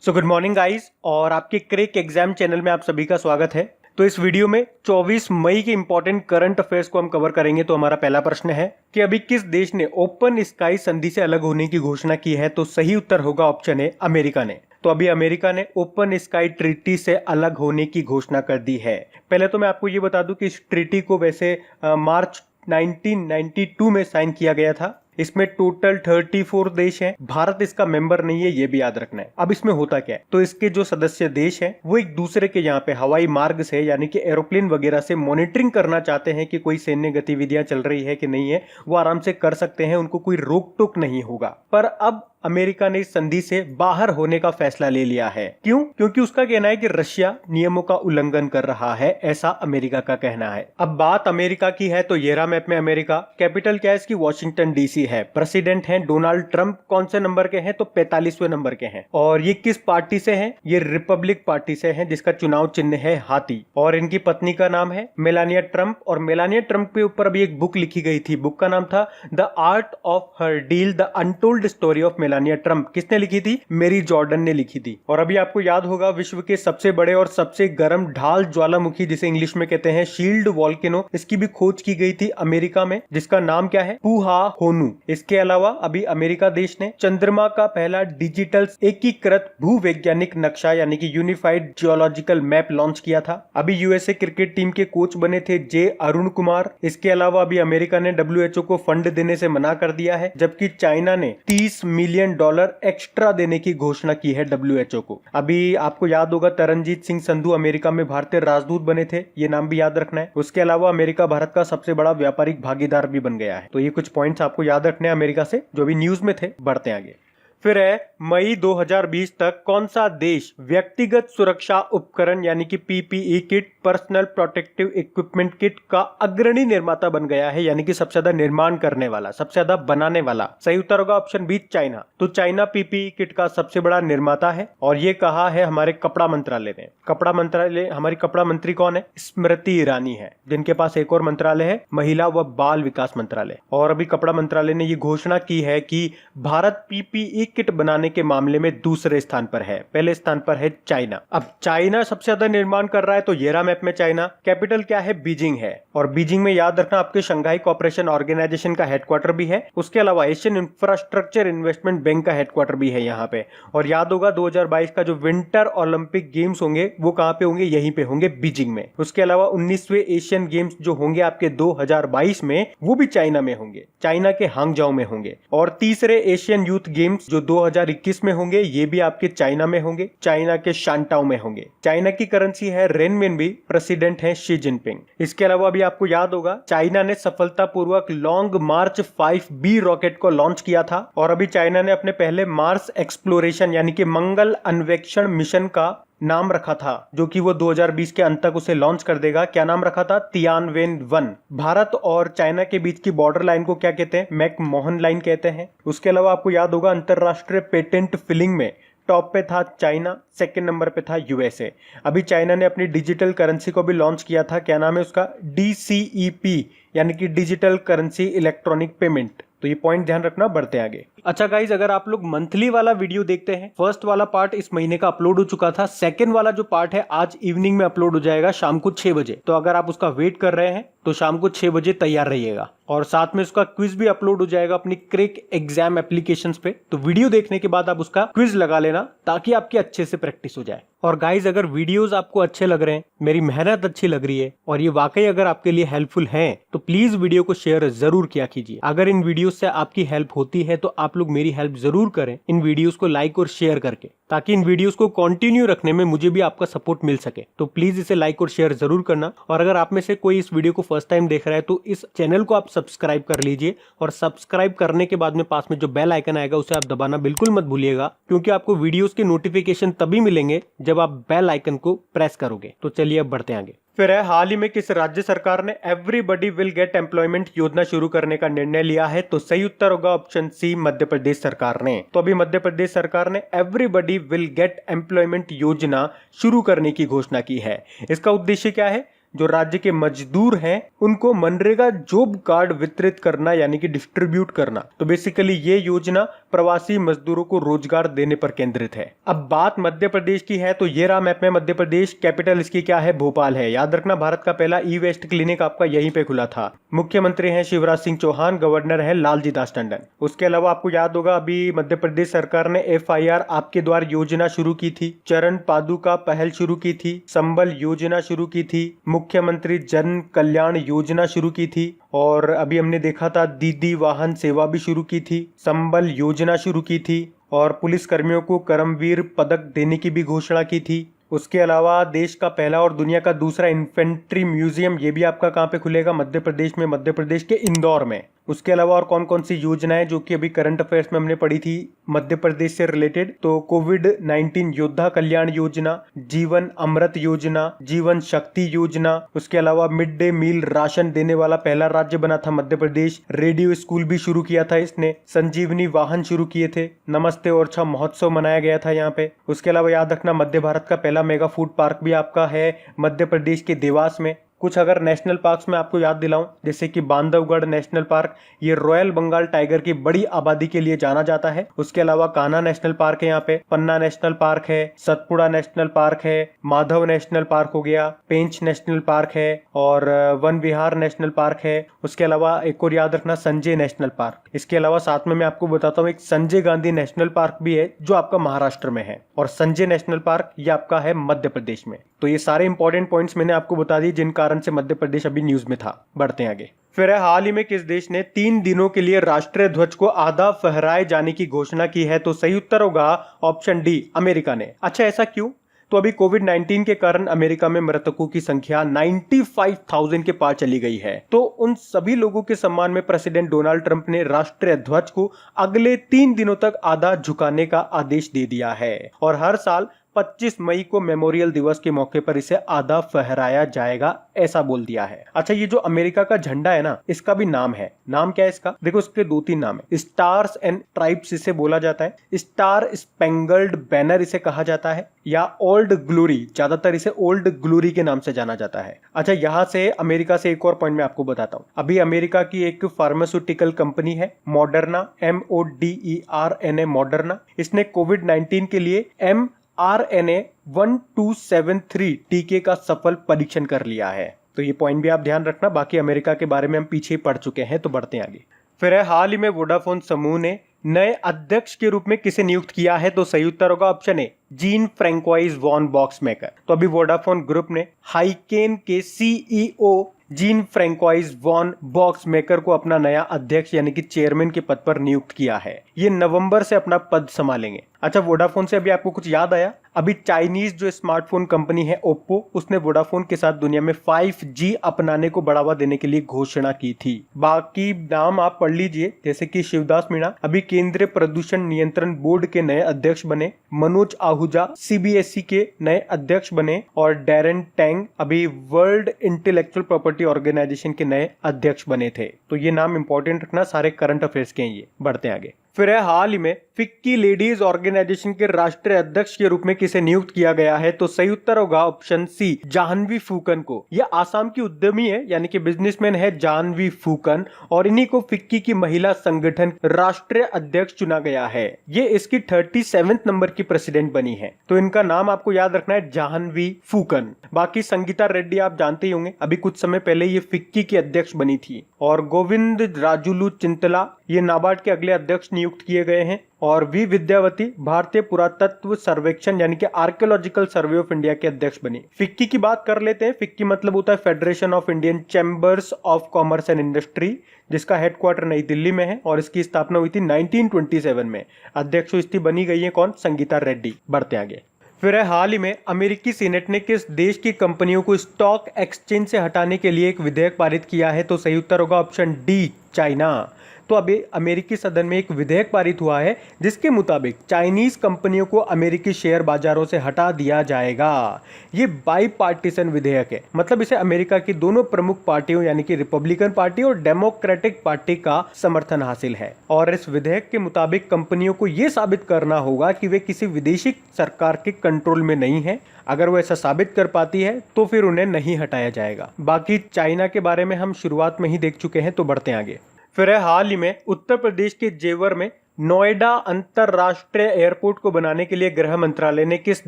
So good morning guys, और आपके crack exam channel में आप सभी का स्वागत है। तो इस वीडियो में 24 मई के इंपॉर्टेंट करंट अफेयर्स को हम कवर करेंगे। तो हमारा पहला प्रश्न है कि अभी किस देश ने ओपन स्काई संधि से अलग होने की घोषणा की है। तो सही उत्तर होगा ऑप्शन ए, अमेरिका ने। तो अभी अमेरिका ने ओपन स्काई ट्रीटी से अलग होने की घोषणा कर दी है। पहले तो मैं आपको ये बता दूं कि इस ट्रीटी को वैसे मार्च 1992 में साइन किया गया था। इसमें टोटल 34 देश हैं। भारत इसका मेंबर नहीं है, ये भी याद रखना है। अब इसमें होता क्या है, तो इसके जो सदस्य देश हैं वो एक दूसरे के यहाँ पे हवाई मार्ग से यानी कि एरोप्लेन वगैरह से मॉनिटरिंग करना चाहते हैं कि कोई सैन्य गतिविधियां चल रही है कि नहीं है। वो आराम से कर सकते हैं, उनको कोई रोक टोक नहीं होगा। पर अब अमेरिका ने इस संधि से बाहर होने का फैसला ले लिया है। क्यों? क्योंकि उसका कहना है कि रशिया नियमों का उल्लंघन कर रहा है, ऐसा अमेरिका का कहना है। अब बात अमेरिका की है तो ये रहा मैप में अमेरिका। कैपिटल क्या है इसकी? वॉशिंगटन डीसी है। प्रेसिडेंट हैं डोनाल्ड ट्रंप। कौन से नंबर के हैं? तो 45वें नंबर के हैं। और ये किस पार्टी से हैं? ये रिपब्लिक पार्टी से हैं, जिसका चुनाव चिन्ह है हाथी। और इनकी पत्नी का नाम है मेलानिया ट्रंप। और मेलानिया ट्रंप के ऊपर अभी एक बुक लिखी गई थी। बुक का नाम था the art of her deal, the untold story of Melania Trump. किसने लिखी थी? मेरी जॉर्डन ने लिखी थी। और अभी आपको याद होगा विश्व के सबसे बड़े और सबसे गर्म ढाल ज्वालामुखी, जिसे इंग्लिश में कहते हैं शील्ड वॉल्केनो, इसकी भी खोज की गई थी अमेरिका में, जिसका नाम क्या है? पुहाहोनु। इसके अलावा अभी अमेरिका देश ने चंद्रमा का पहला डिजिटल एकीकृत भूवैज्ञानिक नक्शा यानी कि यूनिफाइड जियोलॉजिकल मैप लॉन्च किया था। अभी यूएसए क्रिकेट टीम के कोच बने थे जे अरुण कुमार। इसके अलावा अभी अमेरिका ने डब्ल्यूएचओ को फंड देने से मना कर दिया है, जबकि चाइना ने $30 मिलियन एक्स्ट्रा देने की घोषणा की है डब्ल्यूएचओ को। अभी आपको याद होगा तरनजीत सिंह संधू अमेरिका में भारतीय राजदूत बने थे, ये नाम भी याद रखना है। उसके अलावा अमेरिका भारत का सबसे बड़ा व्यापारिक भागीदार भी बन गया है। तो ये कुछ पॉइंट्स आपको याद रखने हैं अमेरिका से, जो भी न्यूज में थे। बढ़ते आगे। फिर है मई 2020 तक कौन सा देश व्यक्तिगत सुरक्षा उपकरण यानी कि PPE kit, personal protective equipment kit का अग्रणी निर्माता बन गया है, यानी कि सबसे ज्यादा निर्माण करने वाला, सबसे ज्यादा बनाने वाला। सही उत्तर होगा ऑप्शन बी, चाइना। तो चाइना पीपीई किट का सबसे बड़ा निर्माता है, और ये कहा है हमारे कपड़ा मंत्रालय ने। कपड़ा मंत्रालय, हमारी कपड़ा मंत्री कौन है? स्मृति ईरानी है, जिनके पास एक और मंत्रालय है, महिला व बाल विकास मंत्रालय। और अभी कपड़ा मंत्रालय ने ये घोषणा की है कि भारत पीपीई किट बनाने के मामले में दूसरे स्थान पर है, पहले स्थान पर है चाइना। अब चाइना सबसे ज्यादा निर्माण कर रहा है, तो येरा मैप में चाइना। कैपिटल क्या है? बीजिंग है। और बीजिंग में याद रखना आपके शंघाई कोऑपरेशन ऑर्गेनाइजेशन का हेडक्वार्टर भी है। उसके अलावा एशियन इंफ्रास्ट्रक्चर इन्वेस्टमेंट बैंक का हेडक्वार्टर भी है यहाँ पे। और याद होगा 2022 का जो विंटर ओलंपिक गेम्स होंगे वो कहाँ पे होंगे? यहीं पे होंगे, बीजिंग में। उसके अलावा 19वें एशियन गेम्स जो होंगे आपके 2022 में, वो भी चाइना में होंगे, चाइना के हांगजाओ में होंगे। और तीसरे एशियन यूथ गेम्स जो 2021 में होंगे, ये भी आपके चाइना में होंगे, चाइना के शांटाओ में होंगे। चाइना की करेंसी है रेनमिनबी। प्रेसिडेंट है शी जिनपिंग। इसके अलावा अभी आपको याद होगा चाइना ने सफलतापूर्वक लॉन्ग मार्च 5B रॉकेट को लॉन्च किया था। और अभी चाइना ने अपने पहले मार्स एक्सप्लोरेशन यानी कि मंगल अन्वेषण मिशन का नाम रखा था, जो कि वो 2020 के अंत तक उसे लॉन्च कर देगा। क्या नाम रखा था? तियानवेन-1। भारत और चाइना के बीच की बॉर्डर लाइन को क्या कहते हैं? मैकमोहन लाइन कहते हैं। उसके अलावा आपको याद होगा अंतरराष्ट्रीय पेटेंट फिलिंग में टॉप पे था चाइना, सेकंड नंबर पे था यूएसए। अभी चाइना ने अपनी डिजिटल करेंसी को भी लॉन्च किया था। क्या नाम है उसका? DCEP यानी कि डिजिटल करेंसी इलेक्ट्रॉनिक पेमेंट। तो ये पॉइंट ध्यान रखना। बढ़ते आगे। अच्छा गाइज, अगर आप लोग मंथली वाला वीडियो देखते हैं, फर्स्ट वाला पार्ट इस महीने का अपलोड हो चुका था। सेकंड वाला जो पार्ट है आज इवनिंग में अपलोड हो जाएगा, शाम को 6 बजे। तो अगर आप उसका वेट कर रहे हैं तो शाम को 6 बजे तैयार रहिएगा। और साथ में उसका क्विज भी अपलोड हो जाएगा अपनी क्रेक एग्जाम एप्लीकेशंस पे। तो वीडियो देखने के बाद आप उसका क्विज लगा लेना, ताकि आपकी अच्छे से प्रैक्टिस हो जाए। और गाइज, अगर वीडियोस आपको अच्छे लग रहे हैं, मेरी मेहनत अच्छी लग रही है और ये वाकई अगर आपके लिए हेल्पफुल है, तो प्लीज वीडियो को शेयर जरूर किया कीजिए। अगर इन वीडियोस से आपकी हेल्प होती है तो आप लोग मेरी हेल्प जरूर करें इन वीडियोस को लाइक और शेयर करके, ताकि इन वीडियोस को कंटिन्यू रखने में मुझे भी आपका सपोर्ट मिल सके। तो प्लीज इसे लाइक और शेयर जरूर करना। और अगर आप में से कोई इस वीडियो को फर्स्ट टाइम देख रहा है तो इस चैनल को आप सब्सक्राइब कर लीजिए। और सब्सक्राइब करने के बाद में पास में जो बेल आइकन आएगा उसे आप दबाना बिल्कुल मत भूलिएगा, क्योंकि आपको वीडियोस के नोटिफिकेशन तभी मिलेंगे जब आप बेल आइकन को प्रेस करोगे। तो चलिए अब बढ़ते हैं आगे। फिर है हाल ही में किस राज्य सरकार ने एवरीबॉडी विल गेट एम्प्लॉयमेंट योजना शुरू करने का निर्णय लिया है? तो सही उत्तर होगा ऑप्शन सी, मध्य प्रदेश सरकार ने। तो अभी मध्य प्रदेश सरकार ने एवरीबॉडी विल गेट एम्प्लॉयमेंट योजना शुरू करने की घोषणा की है। इसका उद्देश्य क्या है? जो राज्य के मजदूर हैं उनको मनरेगा जॉब कार्ड वितरित करना यानी कि डिस्ट्रीब्यूट करना। तो बेसिकली ये योजना प्रवासी मजदूरों को रोजगार देने पर केंद्रित है। अब बात मध्य प्रदेश की है तो ये रहा मैप में मध्य प्रदेश। कैपिटल इसकी क्या है? भोपाल है। याद रखना भारत का पहला ई वेस्ट क्लिनिक आपका यहीं पे खुला था। मुख्यमंत्री हैं शिवराज सिंह चौहान, गवर्नर है लालजी दास टंडन। उसके अलावा आपको याद होगा अभी मध्य प्रदेश सरकार ने FIR आपके द्वार योजना शुरू की थी, चरण पादुका पहल शुरू की थी, संबल योजना शुरू की थी, मुख्यमंत्री जन कल्याण योजना शुरू की थी और अभी हमने देखा था दीदी वाहन सेवा भी शुरू की थी, संबल योजना शुरू की थी और पुलिस कर्मियों को करमवीर पदक देने की भी घोषणा की थी। उसके अलावा देश का पहला और दुनिया का दूसरा इन्फेंट्री म्यूजियम ये भी आपका कहाँ पे खुलेगा? मध्य प्रदेश में, मध्य प्रदेश के इंदौर में। उसके अलावा और कौन कौन सी योजनाएं जो कि अभी करंट अफेयर्स में हमने पढ़ी थी मध्य प्रदेश से रिलेटेड, तो कोविड-19 योद्धा कल्याण योजना, जीवन अमृत योजना, जीवन शक्ति योजना। उसके अलावा मिड डे मील राशन देने वाला पहला राज्य बना था मध्य प्रदेश। रेडियो स्कूल भी शुरू किया था इसने, संजीवनी वाहन शुरू किए थे, नमस्ते ओरछा महोत्सव मनाया गया था यहाँ पे। उसके अलावा याद रखना मध्य भारत का पहला मेगा फूड पार्क भी आपका है मध्य प्रदेश के देवास में। कुछ अगर नेशनल पार्क्स में आपको याद दिलाऊं, जैसे कि बांधवगढ़ नेशनल पार्क, ये रॉयल बंगाल टाइगर की बड़ी आबादी के लिए जाना जाता है। उसके अलावा कान्हा नेशनल पार्क है यहाँ पे, पन्ना नेशनल पार्क है, सतपुड़ा नेशनल पार्क है, माधव नेशनल पार्क हो गया, पेंच नेशनल पार्क है और वन विहार नेशनल पार्क है। उसके अलावा एक और याद रखना संजय नेशनल पार्क। इसके अलावा साथ में मैं आपको बताता हूँ एक संजय गांधी नेशनल पार्क भी है जो आपका महाराष्ट्र में है और संजय नेशनल पार्क ये आपका है मध्य प्रदेश में। तो ये सारे इंपॉर्टेंट पॉइंट्स मैंने आपको बता दिए जिन कारण से मध्य प्रदेश अभी न्यूज में था। बढ़ते हैं आगे। फिर हाल ही में किस देश ने 3 दिनों के लिए राष्ट्रीय ध्वज को आधा फहराए जाने की घोषणा की है? तो सही उत्तर होगा ऑप्शन डी, अमेरिका ने। अच्छा, ऐसा क्यों? तो अभी कोविड-19 के कारण अमेरिका में मृतकों की संख्या 95,000 के पार चली गई है। तो उन सभी लोगों के सम्मान में प्रेसिडेंट डोनाल्ड ट्रंप ने राष्ट्रीय ध्वज को अगले 3 दिनों तक आधा झुकाने का आदेश दे दिया है और हर साल 25 मई को मेमोरियल दिवस के मौके पर इसे आधा फहराया जाएगा, ऐसा बोल दिया है। अच्छा, ये जो अमेरिका का झंडा है ना, इसका भी नाम है। नाम क्या है इसका? देखो, इसके 2-3 नाम है। स्टार्स एंड ट्राइब्स इसे बोला जाता है, स्टार स्पेंगल्ड बैनर इसे कहा जाता है, या ओल्ड ग्लोरी, ज्यादातर इसे ओल्ड ग्लोरी के नाम से जाना जाता है। अच्छा, यहाँ से अमेरिका से एक और पॉइंट मैं आपको बताता हूँ। अभी अमेरिका की एक फार्मास्यूटिकल कंपनी है मॉडर्ना, MODERNA, मॉडर्ना। इसने कोविड-19 के लिए mRNA 1273 टीके का सफल परीक्षण कर लिया है। तो ये पॉइंट भी आप ध्यान रखना। बाकी अमेरिका के बारे में हम पीछे पढ़ चुके हैं, तो बढ़ते हैं आगे। फिर हाल ही में वोडाफोन समूह ने नए अध्यक्ष के रूप में किसे नियुक्त किया है? तो सही उत्तर होगा option A, Jean Francois van Boxmeer. तो अभी वोडाफोन ग्रुप ने हाइकेन के CEO Jean Francois van Boxmeer को अपना नया अध्यक्ष यानी कि चेयरमैन के पद पर नियुक्त किया है। ये नवंबर से अपना पद संभालेंगे। अच्छा, वोडाफोन से अभी आपको कुछ याद आया? अभी चाइनीज जो स्मार्टफोन कंपनी है ओप्पो, उसने वोडाफोन के साथ दुनिया में 5G अपनाने को बढ़ावा देने के लिए घोषणा की थी। बाकी नाम आप पढ़ लीजिए, जैसे कि शिवदास मीणा अभी केंद्रीय प्रदूषण नियंत्रण बोर्ड के नए अध्यक्ष बने, मनोज आहूजा CBSE के नए अध्यक्ष बने और डैरेन टैंग अभी वर्ल्ड इंटेलेक्चुअल प्रॉपर्टी ऑर्गेनाइजेशन के नए अध्यक्ष बने थे। तो ये नाम इंपॉर्टेंट रखना, सारे करंट अफेयर्स के हैं ये। बढ़ते हैं आगे। फिर हाल ही में फिक्की लेडीज ऑर्गेनाइजेशन के राष्ट्रीय अध्यक्ष के रूप में किसे नियुक्त किया गया है? तो सही उत्तर होगा ऑप्शन सी, जाह्नवी फूकन को। यह आसाम की उद्यमी है यानी कि बिजनेसमैन है जाह्नवी फूकन और इन्हीं को फिक्की की महिला संगठन राष्ट्रीय अध्यक्ष चुना गया है। ये इसकी 37वें नंबर की प्रेसिडेंट बनी है। तो इनका नाम आपको याद रखना है, जाह्नवी फूकन। बाकी संगीता रेड्डी आप जानते ही होंगे, अभी कुछ समय पहले ये फिक्की की अध्यक्ष बनी थी। और गोविंद राजुलू चिंतला ये नाबार्ड के अगले अध्यक्ष नियुक्त किए गए हैं। और वी विद्यावती भारतीय पुरातत्व सर्वेक्षण यानी कि आर्कियोलॉजिकल सर्वे ऑफ इंडिया के अध्यक्ष बनी। फिक्की की बात कर लेते हैं। फिक्की मतलब होता है federation of Indian chambers of commerce and industry, जिसका हेडक्वार्टर नई दिल्ली में है और इसकी स्थापना हुई थी 1927 में। अध्यक्ष इसकी बनी गई है कौन? संगीता रेड्डी। बढ़ते आगे। फिर हाल ही में अमेरिकी सीनेट ने किस देश की कंपनियों को स्टॉक एक्सचेंज से हटाने के लिए एक विधेयक पारित किया है? तो सही उत्तर होगा ऑप्शन डी, चाइना। तो अभी अमेरिकी सदन में एक विधेयक पारित हुआ है जिसके मुताबिक चाइनीज कंपनियों को अमेरिकी शेयर बाजारों से हटा दिया जाएगा। ये बाईपार्टीसन विधेयक है, मतलब इसे अमेरिका की दोनों प्रमुख पार्टियों यानी कि रिपब्लिकन पार्टी और डेमोक्रेटिक पार्टी का समर्थन हासिल है। और इस विधेयक के मुताबिक कंपनियों को यह साबित करना होगा कि वे किसी विदेशी सरकार के कंट्रोल में नहीं है। अगर वो ऐसा साबित कर पाती है तो फिर उन्हें नहीं हटाया जाएगा। बाकी चाइना के बारे में हम शुरुआत में ही देख चुके हैं, तो बढ़ते हैं आगे। फिर हाल ही में उत्तर प्रदेश के जेवर में नोएडा अंतरराष्ट्रीय एयरपोर्ट को बनाने के लिए गृह मंत्रालय ने किस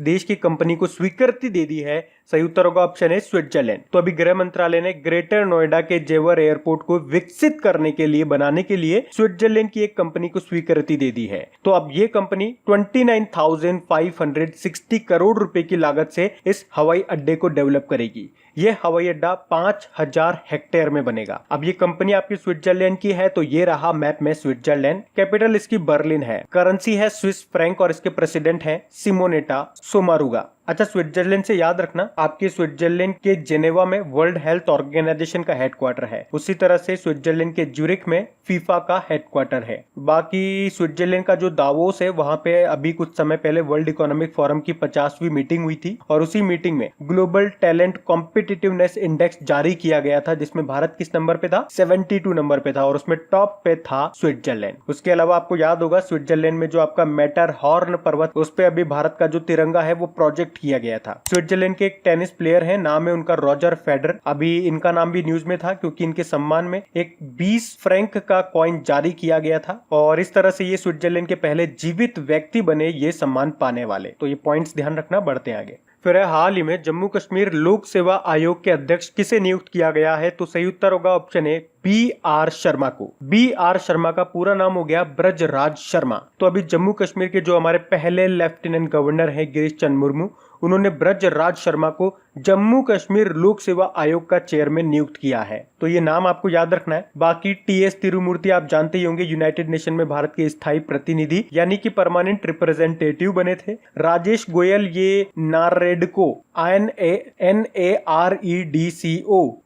देश की कंपनी को स्वीकृति दे दी है? सही उत्तर होगा ऑप्शन है स्विट्जरलैंड। तो अभी गृह मंत्रालय ने ग्रेटर नोएडा के जेवर एयरपोर्ट को विकसित करने के लिए बनाने के लिए स्विट्जरलैंड की एक कंपनी को स्वीकृति दे दी है। तो अब ये कंपनी 29,560 करोड़ रुपए की लागत से इस हवाई अड्डे को डेवलप करेगी। ये हवाई अड्डा 5,000 हेक्टेयर में बनेगा। अब ये कंपनी आपकी स्विट्जरलैंड की है, तो ये रहा मैप में स्विट्जरलैंड। कैपिटल इसकी बर्लिन है, करेंसी है स्विस फ्रैंक और इसके प्रेसिडेंट है सिमोनेटा सोमारुगा। अच्छा, स्विट्जरलैंड से याद रखना, आपके स्विट्जरलैंड के जेनेवा में वर्ल्ड हेल्थ ऑर्गेनाइजेशन का हेडक्वार्टर है। उसी तरह से स्विट्जरलैंड के ज्यूरिख में फीफा का हेडक्वार्टर है। बाकी स्विट्जरलैंड का जो दावोस है, वहां पे अभी कुछ समय पहले वर्ल्ड इकोनॉमिक फोरम की 50वीं मीटिंग हुई थी और उसी मीटिंग में ग्लोबल टैलेंट कॉम्पिटिटिवनेस इंडेक्स जारी किया गया था, जिसमें भारत किस नंबर पे था? 72 नंबर पे था और उसमें टॉप पे था स्विट्जरलैंड। उसके अलावा आपको याद होगा स्विट्जरलैंड में जो आपका मैटरहॉर्न पर्वत, उस पे अभी भारत का जो तिरंगा है वो प्रोजेक्ट किया गया था। स्विट्जरलैंड के एक टेनिस प्लेयर है, नाम है उनका रॉजर फेडरर। अभी इनका नाम भी न्यूज में था क्योंकि इनके सम्मान में एक 20 फ्रैंक का कॉइन जारी किया गया था और इस तरह से ये स्विट्जरलैंड के पहले जीवित व्यक्ति बने ये सम्मान पाने वाले। तो ये पॉइंट्स ध्यान रखना। बढ़ते हैं आगे। फिर हाल ही में जम्मू कश्मीर लोक सेवा आयोग के अध्यक्ष किसे नियुक्त किया गया है? तो सही उत्तर होगा ऑप्शन ए BR शर्मा को। BR शर्मा का पूरा नाम हो गया ब्रजराज शर्मा। तो अभी जम्मू कश्मीर के जो हमारे पहले लेफ्टिनेंट गवर्नर हैं गिरीश चंद्र मुर्मू, उन्होंने ब्रजराज शर्मा को जम्मू कश्मीर लोक सेवा आयोग का चेयरमैन नियुक्त किया है। तो ये नाम आपको याद रखना है। बाकी TS तिरुमूर्ति आप जानते ही होंगे, यूनाइटेड नेशन में भारत के स्थायी प्रतिनिधि यानी कि परमानेंट रिप्रेजेंटेटिव बने थे। राजेश गोयल ये नारेडको NAREDCO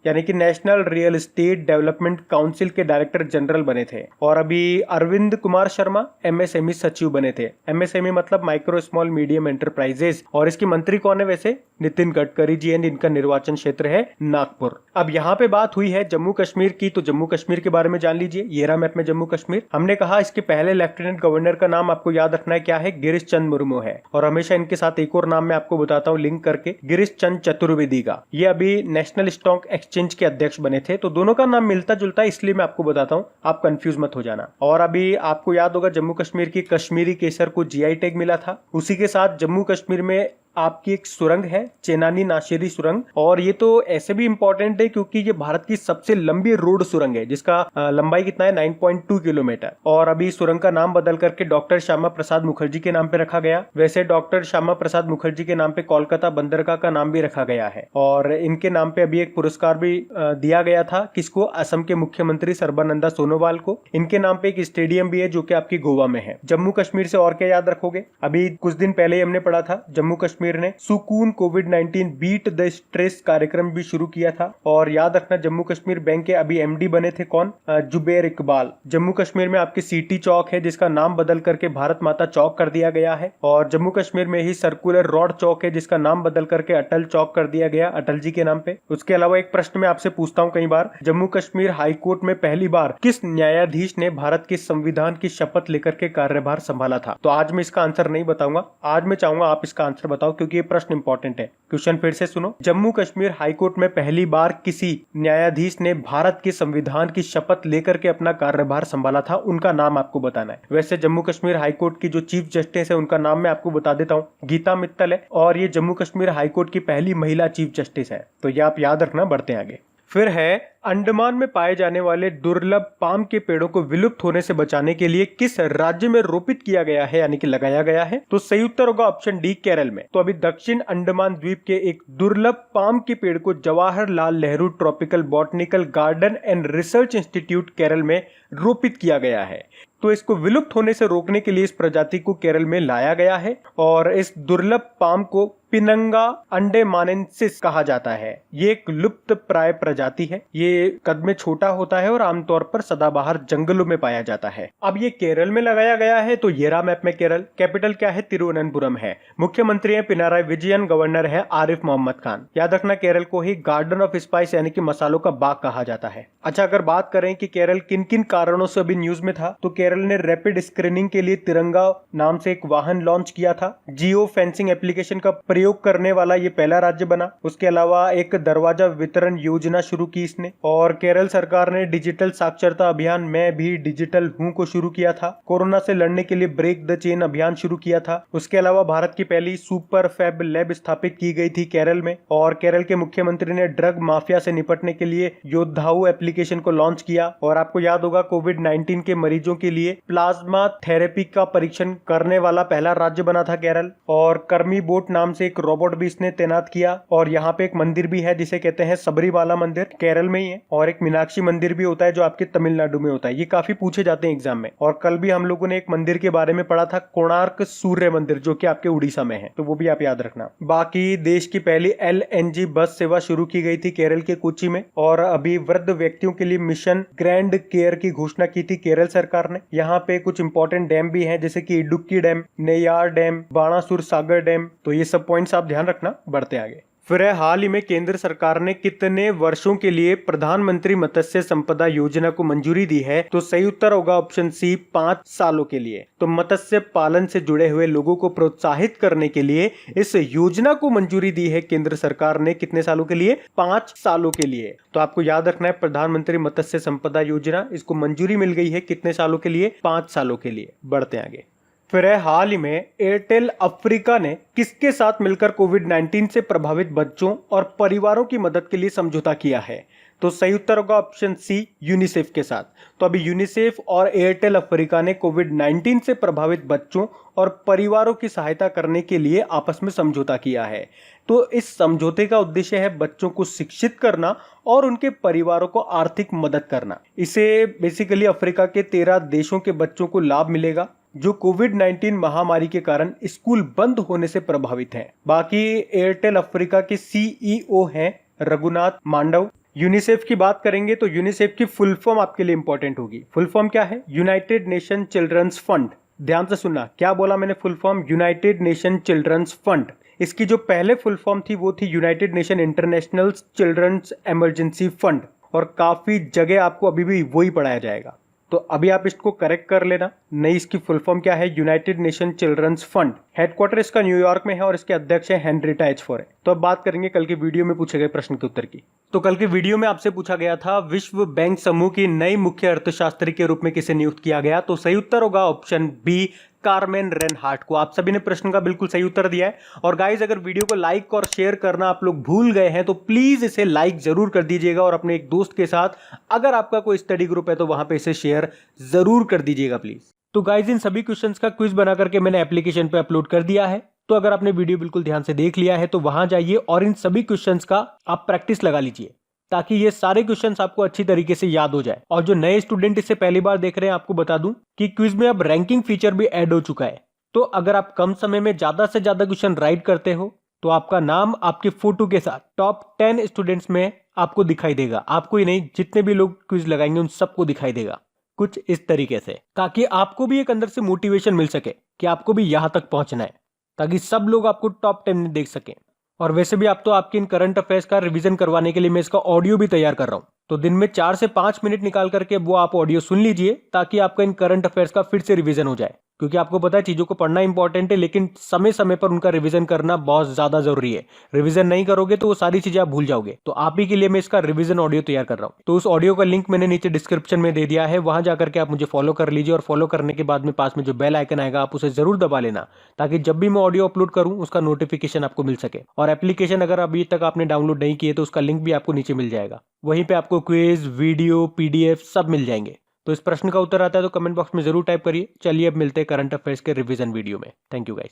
यानी कि national real estate development council के डायरेक्टर जनरल बने थे। और अभी अरविंद कुमार शर्मा MSME सचिव बने थे। MSME मतलब माइक्रो स्मॉल मीडियम एंटरप्राइजेस। और इसके मंत्री कौन है वैसे? नितिन गडकरी जी एंड इनका निर्वाचन क्षेत्र है नागपुर। अब यहाँ पे बात हुई है जम्मू कश्मीर की, तो जम्मू कश्मीर के बारे में जान लीजिए। ये रहा मैप में जम्मू कश्मीर। हमने कहा इसके पहले लेफ्टिनेंट गवर्नर का नाम आपको याद रखना है, क्या है? गिरीश चंद्र मुर्मू है। और हमेशा इनके साथ एक और नाम मैं आपको बताता हूँ लिंक करके, गिरीश चंद्र चतुर्वेदी का। ये अभी नेशनल स्टॉक एक्सचेंज के अध्यक्ष बने थे। तो दोनों का नाम मिलता जुलता है, इसलिए मैं आपको बताता हूँ, आप कंफ्यूज मत हो जाना। और अभी आपको याद होगा जम्मू कश्मीर की कश्मीरी केसर को GI टैग मिला था। उसी के साथ जम्मू कश्मीर में आपकी एक सुरंग है, चेनानी नाशेरी सुरंग। और ये तो ऐसे भी इंपॉर्टेंट है क्योंकि ये भारत की सबसे लंबी रोड सुरंग है, जिसका लंबाई कितना है? 9.2 किलोमीटर। और अभी सुरंग का नाम बदल करके डॉक्टर श्यामा प्रसाद मुखर्जी के नाम पे रखा गया। वैसे डॉक्टर श्यामा प्रसाद मुखर्जी के नाम पे कोलकाता बंदरगाह का नाम भी रखा गया है। और इनके नाम पे अभी एक पुरस्कार भी दिया गया था, किसको? असम के मुख्यमंत्री सर्बानंदा सोनोवाल को। इनके नाम पे एक स्टेडियम भी है जो कि आपकी गोवा में है। जम्मू कश्मीर से और क्या याद रखोगे? अभी कुछ दिन पहले ही हमने पढ़ा था जम्मू कश्मीर ने सुकून कोविड-19 बीट द स्ट्रेस कार्यक्रम भी शुरू किया था। और याद रखना जम्मू कश्मीर बैंक के अभी MD बने थे कौन? जुबैर इकबाल। जम्मू कश्मीर में आपकी सिटी चौक है जिसका नाम बदल करके भारत माता चौक कर दिया गया है। और जम्मू कश्मीर में ही सर्कुलर रोड चौक है जिसका नाम बदल करके अटल चौक कर दिया गया, अटल जी के नाम पे। उसके अलावा एक प्रश्न मैं आपसे पूछता हूँ कई बार, जम्मू कश्मीर हाईकोर्ट में पहली बार किस न्यायाधीश ने भारत के संविधान की शपथ लेकर के कार्यभार संभाला था? तो आज मैं इसका आंसर नहीं बताऊंगा, आज मैं चाहूंगा आप इसका आंसर बताओ क्योंकि ये प्रश्न इंपॉर्टेंट है। क्वेश्चन फिर से सुनो, जम्मू कश्मीर हाईकोर्ट में पहली बार किसी न्यायाधीश ने भारत के संविधान की शपथ लेकर के अपना कार्यभार संभाला था, उनका नाम आपको बताना है। वैसे जम्मू कश्मीर हाईकोर्ट की जो चीफ जस्टिस है उनका नाम मैं आपको बता देता हूँ, गीता मित्तल है। और ये जम्मू कश्मीर हाईकोर्ट की पहली महिला चीफ जस्टिस है। तो ये आप याद रखना। बढ़ते हैं आगे। फिर है अंडमान में पाए जाने वाले दुर्लभ पाम के पेड़ों को विलुप्त होने से बचाने के लिए किस राज्य में रोपित किया गया है यानी कि लगाया गया है? तो सही उत्तर होगा ऑप्शन डी, केरल में। तो अभी दक्षिण अंडमान द्वीप के एक दुर्लभ पाम के पेड़ को Jawaharlal Nehru tropical botanical garden and research institute Kerala में रोपित किया गया है। तो इसको विलुप्त होने से रोकने के लिए इस प्रजाति को केरल में लाया गया है और इस दुर्लभ पाम को पिनंगा अंडेमानेंसिस कहा जाता है। ये एक लुप्त प्राय प्रजाति है। ये कद में छोटा होता है और आमतौर पर सदाबहार जंगलों में पाया जाता है। अब ये केरल में लगाया गया है, तो ये रहा मैप में केरल। कैपिटल क्या है? तिरुवनंतपुरम है। मुख्यमंत्री है पिनाराई विजयन, गवर्नर है आरिफ मोहम्मद खान। याद रखना केरल को ही गार्डन ऑफ स्पाइस यानी कि मसालों का बाग कहा जाता है। अच्छा, अगर बात करें कि केरल किन किन कारणों से अभी न्यूज में था, तो केरल ने रैपिड स्क्रीनिंग के लिए तिरंगा नाम से एक वाहन लॉन्च किया था। जियो फेंसिंग एप्लीकेशन का प्रयोग करने वाला ये पहला राज्य बना। उसके अलावा एक दरवाजा वितरण योजना शुरू की इसने। और केरल सरकार ने डिजिटल साक्षरता अभियान मैं भी डिजिटल हूं को शुरू किया था। कोरोना से लड़ने के लिए ब्रेक द चेन अभियान शुरू किया था। उसके अलावा भारत की पहली सुपर फैब लैब स्थापित की गई थी केरल में। और केरल के मुख्यमंत्री ने ड्रग माफिया से निपटने के लिए योद्धाऊ एप्लीकेशन को लॉन्च किया। और आपको याद होगा कोविड-19 के मरीजों के लिए प्लाज्मा थेरेपी का परीक्षण करने वाला पहला राज्य बना था केरल। और कर्मी बोट नाम से एक रोबोट भी इसने तैनात किया। और यहाँ पे एक मंदिर भी है जिसे कहते हैं सबरीमाला मंदिर, केरल में ही है। और एक मीनाक्षी मंदिर भी होता है जो आपके तमिलनाडु में होता है। ये काफी पूछे जाते हैं एग्जाम में। और कल भी हम लोगों ने एक मंदिर के बारे में पढ़ा था, कोणार्क सूर्य मंदिर, जो कि आपके उड़ीसा में है, तो वो भी आप याद रखना। बाकी देश की पहली LNG बस सेवा शुरू की गई थी केरल के कोची में। और अभी वृद्ध व्यक्तियों के लिए मिशन ग्रैंड केयर की घोषणा की थी केरल सरकार ने। यहाँ पे कुछ इंपॉर्टेंट डैम भी हैं, जैसे कि इडुक्की डैम, नेयार डैम, बाणासुर सागर डैम। तो ये सब पॉइंट्स आप ध्यान रखना। बढ़ते आगे। फिर हाल ही में केंद्र सरकार ने कितने वर्षों के लिए प्रधानमंत्री मत्स्य संपदा योजना को मंजूरी दी है? तो सही उत्तर होगा ऑप्शन सी, 5 सालों के लिए। तो मत्स्य पालन से जुड़े हुए लोगों को प्रोत्साहित करने के लिए इस योजना को मंजूरी दी है केंद्र सरकार ने। कितने सालों के लिए? 5 सालों के लिए। तो आपको याद रखना है प्रधानमंत्री मत्स्य संपदा योजना, इसको मंजूरी मिल गई है कितने सालों के लिए? 5 सालों के लिए। बढ़ते आगे। फिर हाल ही में एयरटेल अफ्रीका ने किसके साथ मिलकर कोविड-19 से प्रभावित बच्चों और परिवारों की मदद के लिए समझौता किया है? तो सही उत्तर होगा ऑप्शन सी, यूनिसेफ के साथ। तो अभी यूनिसेफ और एयरटेल अफ्रीका ने कोविड-19 से प्रभावित बच्चों और परिवारों की सहायता करने के लिए आपस में समझौता किया है। तो इस समझौते का उद्देश्य है बच्चों को शिक्षित करना और उनके परिवारों को आर्थिक मदद करना। इसे बेसिकली अफ्रीका के 13 देशों के बच्चों को लाभ मिलेगा जो कोविड-19 महामारी के कारण स्कूल बंद होने से प्रभावित हैं। बाकी एयरटेल अफ्रीका के CEO हैं रघुनाथ मांडव। यूनिसेफ की बात करेंगे तो यूनिसेफ की फुल फॉर्म आपके लिए इंपॉर्टेंट होगी। फुल फॉर्म क्या है? United Nation Children's Fund. ध्यान से सुनना, क्या बोला मैंने? Full form United Nation Children's Fund. इसकी जो पहले फुल फॉर्म थी वो थी United Nation International Children's Emergency Fund. और काफी जगह आपको अभी भी वही पढ़ाया जाएगा, तो अभी आप इसको करेक्ट कर लेना। नई इसकी फुल फॉर्म क्या है? United Nation Children's Fund. Headquarter इसका न्यूयॉर्क में है और इसके अध्यक्ष है हेनरिटा H. फोरे। तो अब बात करेंगे कल की वीडियो में पूछे गए प्रश्न के उत्तर की। तो कल की वीडियो में आपसे पूछा गया था विश्व बैंक समूह की नई मुख्य अर्थशास्त्री के रूप में किसे नियुक्त किया गया? तो सही उत्तर होगा ऑप्शन बी, कार्मेन रेनहार्ट को। आप सभी ने प्रश्न का बिल्कुल सही उत्तर दिया है। और गाइज, अगर वीडियो को लाइक और शेयर करना आप लोग भूल गए हैं तो प्लीज इसे लाइक जरूर कर दीजिएगा और अपने एक दोस्त के साथ, अगर आपका कोई स्टडी ग्रुप है तो वहां पे इसे शेयर जरूर कर दीजिएगा प्लीज। तो गाइज, इन सभी क्वेश्चंस का क्विज बना करके मैंने एप्लीकेशन पे अपलोड कर दिया है। तो अगर आपने वीडियो बिल्कुल ध्यान से देख लिया है तो वहां जाइए और इन सभी क्वेश्चंस का आप प्रैक्टिस लगा लीजिए, ताकि ये सारे क्वेश्चंस आपको अच्छी तरीके से याद हो जाए। और जो नए स्टूडेंट इसे पहली बार देख रहे हैं, आपको बता दूं कि क्विज में अब रैंकिंग फीचर भी ऐड हो चुका है। तो अगर आप कम समय में ज्यादा से ज्यादा क्वेश्चन राइट करते हो तो आपका नाम आपके फोटो के साथ टॉप 10 स्टूडेंट्स में आपको दिखाई देगा। आपको ही नहीं, जितने भी लोग क्विज लगाएंगे उन सबको दिखाई देगा कुछ इस तरीके से, ताकि आपको भी एक अंदर से मोटिवेशन मिल सके कि आपको भी यहां तक पहुंचना है, ताकि सब लोग आपको टॉप 10 में देख सकें। और वैसे भी आप तो आपके इन करंट अफेयर्स का रिवीजन करवाने के लिए मैं इसका ऑडियो भी तैयार कर रहा हूं। तो दिन में 4 से 5 मिनट निकाल करके वो आप ऑडियो सुन लीजिए, ताकि आपका इन करंट अफेयर्स का फिर से रिवीजन हो जाए। क्योंकि आपको पता है चीजों को पढ़ना इंपॉर्टेंट है, लेकिन समय समय पर उनका रिवीजन करना बहुत ज्यादा जरूरी है। रिवीजन नहीं करोगे तो वो सारी चीजें आप भूल जाओगे। तो आप ही के लिए मैं इसका रिवीजन ऑडियो तैयार कर रहा हूँ। तो उस ऑडियो का लिंक मैंने नीचे डिस्क्रिप्शन में दे दिया है, वहां जाकर के आप मुझे फॉलो कर लीजिए। और फॉलो करने के बाद में पास में जो बेल आइकन आएगा आप उसे जरूर दबा लेना, ताकि जब भी मैं ऑडियो अपलोड करूं उसका नोटिफिकेशन आपको मिल सके। और एप्लीकेशन अगर अभी तक आपने डाउनलोड नहीं किए तो उसका लिंक भी आपको नीचे मिल जाएगा। वहीं पे आपको क्विज, वीडियो, PDF सब मिल जाएंगे। तो इस प्रश्न का उत्तर आता है तो कमेंट बॉक्स में जरूर टाइप करिए। चलिए अब मिलते हैं करंट अफेयर्स के रिवीजन वीडियो में। Thank you guys.